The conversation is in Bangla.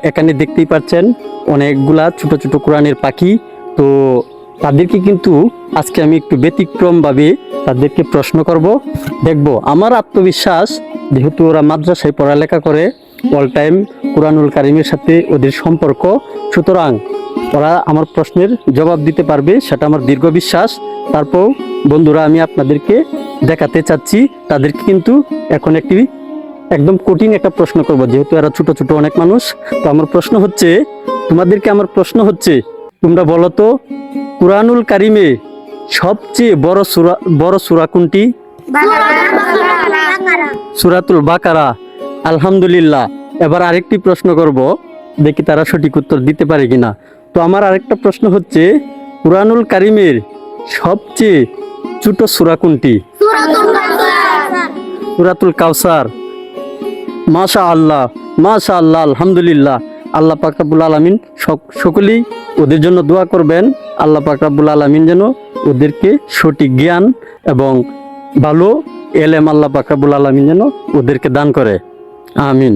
এখানে দেখতেই পাচ্ছেন অনেকগুলা ছোট ছোট কোরআনের পাখি। তো তাদেরকে কিন্তু আজকে আমি একটু ব্যতিক্রমভাবে তাদেরকে প্রশ্ন করব, দেখব আমার আত্মবিশ্বাস, যেহেতু ওরা মাদ্রাসায় পড়ালেখা করে অল টাইম কুরআনুল কারিমের সাথে ওদের সম্পর্ক, সুতরাং ওরা আমার প্রশ্নের জবাব দিতে পারবে, সেটা আমার দীর্ঘ বিশ্বাস। তারপর বন্ধুরা, আমি আপনাদেরকে দেখাতে চাচ্ছি তাদেরকে কিন্তু এখন একটি একদম কঠিন একটা প্রশ্ন করব, যেহেতু এরা ছোট ছোট অনেক মানুষ। তো আমার প্রশ্ন হচ্ছে, তোমরা বলো তো কুরআনুল কারিমে সবচেয়ে বড় সূরা কোনটি? সূরাতুল বাকারা। আলহামদুলিল্লাহ। এবার আরেকটি প্রশ্ন করব, দেখি তারা সঠিক উত্তর দিতে পারে কিনা। তো আমার আরেকটা প্রশ্ন হচ্ছে, কুরআনুল কারিমের সবচেয়ে ছোট সূরা কোনটি? সূরাতুল কাউসার। মাশাআল্লাহ, মাশাআল্লাহ, আলহামদুলিল্লাহ। আল্লাহ পাক রব্বুল আলামিন সকলেই ওদের জন্য দোয়া করবেন, আল্লাহ পাক রব্বুল আলামিন যেন ওদেরকে সঠিক জ্ঞান এবং ভালো এলেম আল্লাহ পাক রব্বুল আলামিন যেন ওদেরকে দান করে। আমিন।